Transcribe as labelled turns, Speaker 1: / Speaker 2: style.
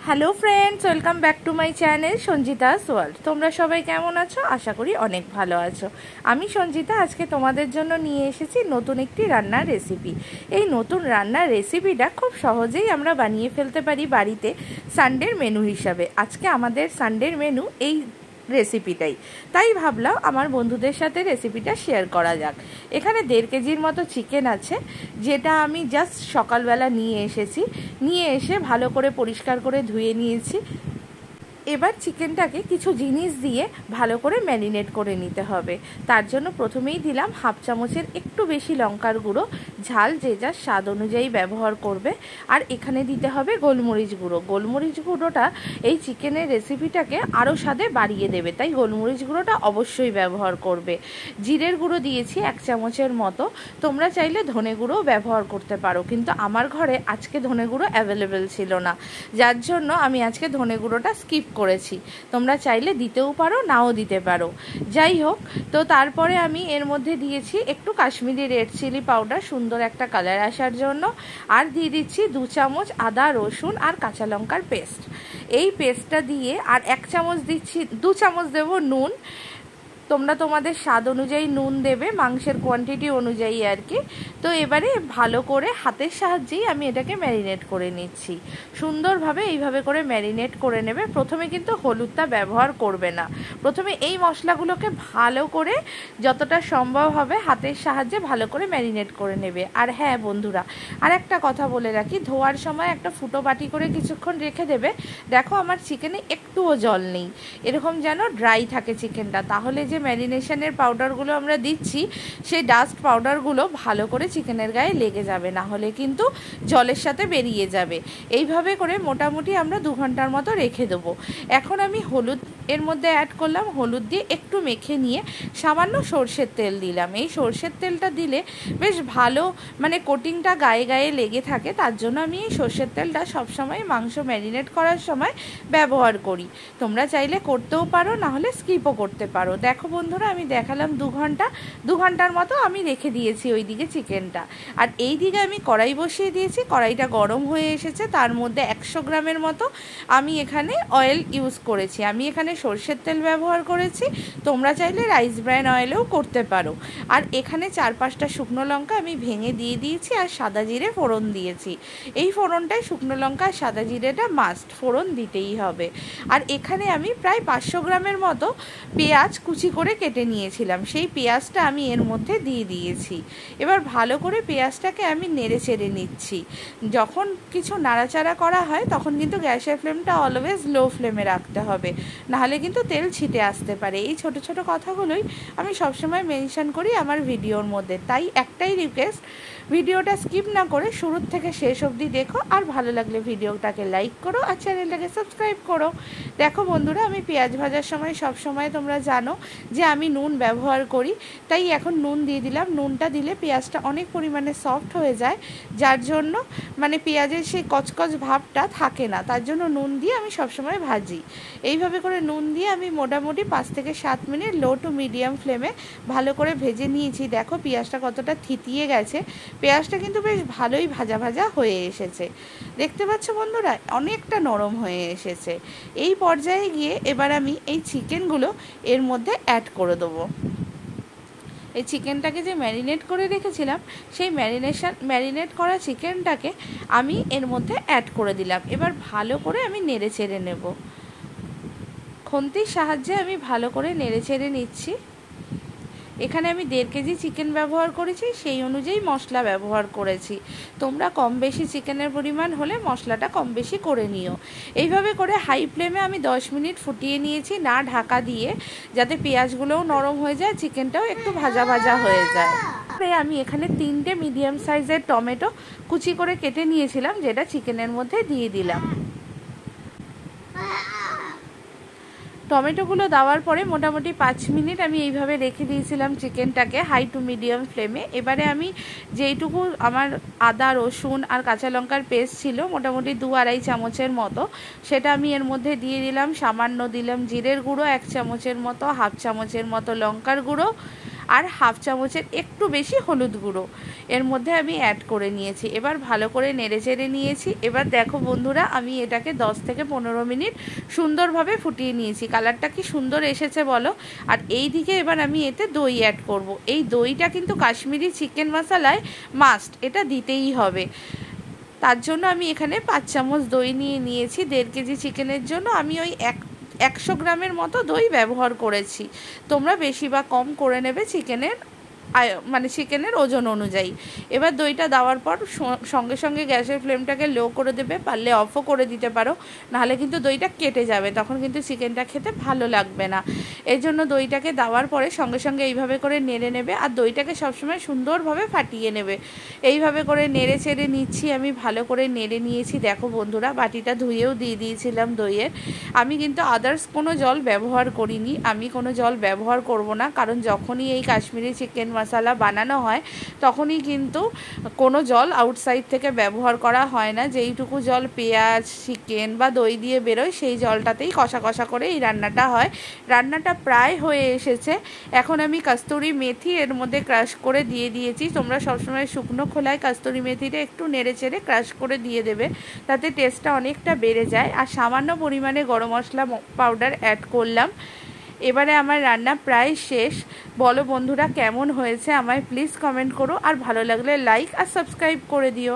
Speaker 1: Hello friends, welcome back to my channel Sanjita's world. তোমরা সবাই কেমন আছো? আশা করি অনেক ভালো আছো। আমি সঞ্জিতা আজকে তোমাদের জন্য নিয়ে এসেছি নতুন একটি রান্নার রেসিপি। এই নতুন রান্নার রেসিপিটা খুব সহজেই আমরা বানিয়ে ফেলতে পারি বাড়িতে সানডের মেনু হিসাবে। আজকে আমাদের সানডের মেনু এই রেসিপিটাই, তাই ভাবলাম আমার বন্ধুদের সাথে রেসিপিটা শেয়ার করা যাক। এখানে 1.5 কেজির মতো চিকেন আছে, যেটা আমি জাস্ট সকালবেলা নিয়ে এসে ভালো করে পরিষ্কার করে ধুয়ে নিয়েছি। এবার চিকেনটাকে কিছু জিনিস দিয়ে ভালো করে ম্যারিনেট করে নিতে হবে। তার জন্য প্রথমেই দিলাম 1/2 চামচের একটু বেশি লঙ্কার গুঁড়ো, ঝাল যে যার স্বাদ অনুযায়ী ব্যবহার করবে। আর এখানে দিতে হবে গোলমরিচ গুঁড়ো। গোলমরিচ গুঁড়োটা এই চিকেনের রেসিপিটাকে আরও স্বাদে বাড়িয়ে দেবে, তাই গোলমরিচ গুঁড়োটা অবশ্যই ব্যবহার করবে। জিরের গুঁড়ো দিয়েছি 1 চামচের মতো। তোমরা চাইলে ধনে গুঁড়োও ব্যবহার করতে পারো, কিন্তু আমার ঘরে আজকে ধনে গুঁড়ো অ্যাভেলেবেল ছিল না, যার জন্য আমি আজকে ধনে গুঁড়োটা স্কিপ করেছি। তোমরা চাইলে দিতেও পারো, নাও দিতে পারো। যাই হোক, তো তারপরে আমি এর মধ্যে দিয়েছি একটু কাশ্মীরি রেড চিলি পাউডার, সুন্দর একটা কালার আসার জন্য। আর দিয়ে দিচ্ছি 2 চামচ আদা, রসুন আর কাঁচা লঙ্কার পেস্ট। এই পেস্টটা দিয়ে আর 1 চামচ দিচ্ছি, 2 চামচ দেবো নুন। তোমরা তোমাদের স্বাদ অনুযায়ী নুন দেবে, মাংসের কোয়ান্টিটি অনুযায়ী আর কি। তো এবারে ভালো করে হাতের সাহায্যেই আমি এটাকে ম্যারিনেট করে নিচ্ছি। সুন্দরভাবে এইভাবে করে ম্যারিনেট করে নেবে। প্রথমে কিন্তু হলুদটা ব্যবহার করবে না। প্রথমে এই মশলাগুলোকে ভালো করে যতটা সম্ভব হবে হাতের সাহায্যে ভালো করে ম্যারিনেট করে নেবে। আর হ্যাঁ বন্ধুরা, আর একটা কথা বলে রাখি, ধোয়ার সময় একটা ফুটো বাটি করে কিছুক্ষণ রেখে দেবে। দেখো আমার চিকেনে একটুও জল নেই, এরকম যেন ড্রাই থাকে চিকেনটা। তাহলে যে ম্যারিনেশনের পাউডারগুলো আমরা দিচ্ছি, সেই ডাস্ট পাউডারগুলো ভালো করে চিকেনের গায়ে লেগে যাবে, না হলে কিন্তু জলের সাথে বেরিয়ে যাবে। এইভাবে করে মোটামুটি আমরা 2 ঘন্টার মতো রেখে দেবো। এখন আমি হলুদ এর মধ্যে অ্যাড করলাম। হলুদ দিয়ে একটু মেখে নিয়ে সামান্য সর্ষের তেল দিলাম। এই সর্ষের তেলটা দিলে বেশ ভালো কোটিংটা গায়ে গায়ে লেগে থাকে, তার জন্য আমি এই সর্ষের তেলটা সবসময় মাংস ম্যারিনেট করার সময় ব্যবহার করি। তোমরা চাইলে করতেও পারো, না হলে স্কিপও করতে পারো। দেখো বন্ধুরা, আমি দেখালাম 2 ঘন্টার মতো আমি রেখে দিয়েছি ওই দিকে চিকেনটা। আর এই দিকে আমি কড়াই বসিয়ে দিয়েছি। কড়াইটা গরম হয়ে এসেছে, তার মধ্যে 100 গ্রামের মতো আমি এখানে অয়েল ইউজ করেছি। আমি এখানে সর্ষের তেল ব্যবহার করেছি, তোমরা চাইলে রাইস ব্র্যান অয়েলেও করতে পারো। আর এখানে 4-5টা শুকনো লঙ্কা আমি ভেঙে দিয়ে দিয়েছি, আর সাদা জিরে ফোড়ন দিয়েছি। এই ফোড়নটায় শুকনো লঙ্কা আর সাদা জিরেটা মাস্ট, ফোড়ন দিতেই হবে। আর এখানে আমি প্রায় 500 গ্রামের মতো পেঁয়াজ কুচি করে কেটে নিয়েছিলাম, সেই পেঁয়াজটা আমি এর মধ্যে দিয়ে দিয়েছি। এবার ভালো করে পেঁয়াজটাকে আমি নেড়ে চেড়ে নিচ্ছি। যখন কিছু নাড়াচাড়া করা হয় তখন কিন্তু গ্যাসের ফ্লেমটা অলওয়েজ লো ফ্লেমে রাখতে হবে, নাহলে কিন্তু তেল ছিটে আসতে পারে। এই ছোট ছোট কথাগুলোই আমি সবসময় মেনশন করি আমার ভিডিওর মধ্যে। তাই একটাই রিকোয়েস্ট, ভিডিওটা স্কিপ না করে শুরু থেকে শেষ অবধি দেখো। আর ভালো লাগলে ভিডিওটাকে লাইক করো আর চ্যানেলটাকে সাবস্ক্রাইব করো। দেখো বন্ধুরা, আমি পেঁয়াজ ভাজার সময় সবসময় তোমরা জানো যে আমি নুন ব্যবহার করি, তাই এখন নুন দিয়ে দিলাম। নুনটা দিলে পেঁয়াজটা অনেক পরিমাণে সফট হয়ে যায়, যার জন্য পেঁয়াজের সেই কচকচ ভাবটা থাকে না, তার জন্য নুন দিয়ে আমি সবসময় ভাজি। এইভাবে করে নুন দিয়ে আমি মোটামুটি 5 থেকে 7 মিনিট লো টু মিডিয়াম ফ্লেমে ভালো করে ভেজে নিয়েছি। দেখো পেঁয়াজটা কতটা থিতিয়ে গেছে, পেঁয়াজটা কিন্তু বেশ ভালোই ভাজা ভাজা হয়ে এসেছে। দেখতে পাচ্ছ বন্ধুরা, অনেকটা নরম হয়ে এসেছে। এই পর্যায়ে গিয়ে এবার আমি এই চিকেনগুলো এর মধ্যে অ্যাড করে দেবো। এই চিকেনটাকে যে ম্যারিনেট করে রেখেছিলাম, সেই ম্যারিনেট করা চিকেনটাকে আমি এর মধ্যে অ্যাড করে দিলাম। এবার ভালো করে আমি নেড়ে চেড়ে নেব। খুন্তির সাহায্যে আমি ভালো করে নেড়ে চেড়ে নিচ্ছি। এখানে আমি 1.5 কেজি চিকেন ব্যবহার করেছি, সেই অনুযায়ী মশলা ব্যবহার করেছি। তোমরা কম বেশি চিকেনের পরিমাণ হলে মশলাটা কম বেশি করে নিও। এইভাবে করে হাই ফ্লেমে আমি 10 মিনিট ফুটিয়ে নিয়েছি, না ঢাকা দিয়ে, যাতে পেঁয়াজগুলোও নরম হয়ে যায়, চিকেনটাও একটু ভাজা ভাজা হয়ে যায়। আমি এখানে 3টে মিডিয়াম সাইজের টমেটো কুচি করে কেটে নিয়েছিলাম, যেটা চিকেনের মধ্যে দিয়ে দিলাম। টমেটোগুলো দেওয়ার পরে মোটামুটি 5 মিনিট আমি এইভাবে রেখে দিয়েছিলাম চিকেনটাকে হাই টু মিডিয়াম ফ্লেমে। এবারে আমি যেইটুকু আমার আদা, রসুন আর কাঁচা লঙ্কার পেস্ট ছিল, মোটামুটি 2-2.5 চামচের মতো, সেটা আমি এর মধ্যে দিয়ে দিলাম। সামান্য দিলাম জিরের গুঁড়ো 1 চামচের মতো, 1/2 চামচের মতো লঙ্কার গুঁড়ো, আর হাফ চামচের একটু বেশি হলুদ গুঁড়ো এর মধ্যে আমি অ্যাড করে নিয়েছি। এবার ভালো করে নেড়ে চেড়ে নিয়েছি। এবার দেখো বন্ধুরা, আমি এটাকে 10 থেকে 15 মিনিট সুন্দরভাবে ফুটিয়ে নিয়েছি। কালারটা কি সুন্দর এসেছে বলো। আর এই দিকে এবার আমি এতে দই অ্যাড করব। এই দইটা কিন্তু কাশ্মীরি চিকেন মশলায় মাস্ট, এটা দিতেই হবে। তার জন্য আমি এখানে 5 চামচ দই নিয়েছি। 1.5 কেজি চিকেনের জন্য আমি ওই 100 গ্রামের মতো দই ব্যবহার করেছি। তোমরা বেশি বা কম করে নেবে চিকেনের ওজন অনুযায়ী। এবার দইটা দেওয়ার পর সঙ্গে সঙ্গে গ্যাসের ফ্লেমটাকে লো করে দেবে, পারলে অফও করে দিতে পারো, নাহলে কিন্তু দইটা কেটে যাবে, তখন কিন্তু চিকেনটা খেতে ভালো লাগবে না। এই জন্য দইটাকে দেওয়ার পরে সঙ্গে সঙ্গে এইভাবে করে নেড়ে নেবে, আর দইটাকে সবসময় সুন্দরভাবে ফাটিয়ে নেবে। এইভাবে করে নেড়ে চেড়ে নিচ্ছি, আমি ভালো করে নেড়ে নিয়েছি। দেখো বন্ধুরা, বাটিটা ধুয়েও দিয়ে দিয়েছিলাম দইয়ের। আমি কিন্তু আদার্স কোনো জল ব্যবহার করিনি, আমি কোনো জল ব্যবহার করব না, কারণ যখনই এই কাশ্মীরি চিকেন মশলা বানানো হয় তখনই কিন্তু কোনো জল আউটসাইড থেকে ব্যবহার করা হয় না। যেইটুকু জল পেঁয়াজ, চিকেন বা দই দিয়ে বেরোয় সেই জলটাতেই কষা কষা করে এই রান্নাটা হয়। রান্নাটা প্রায় হয়ে এসেছে। এখন আমি কস্তুরি মেথি এর মধ্যে ক্রাশ করে দিয়ে দিয়েছি। তোমরা সবসময় শুকনো খোলায় কস্তুরি মেথিটা একটু নেড়ে চেড়ে ক্রাশ করে দিয়ে দেবে, তাতে টেস্টটা অনেকটা বেড়ে যায়। আর সামান্য পরিমাণে গরম মশলা পাউডার অ্যাড করলাম। এবারে আমার রান্না প্রায় শেষ। বলো বন্ধুরা কেমন হয়েছে, আমায় প্লিজ কমেন্ট করো, আর ভালো লাগলে লাইক আর সাবস্ক্রাইব করে দিও।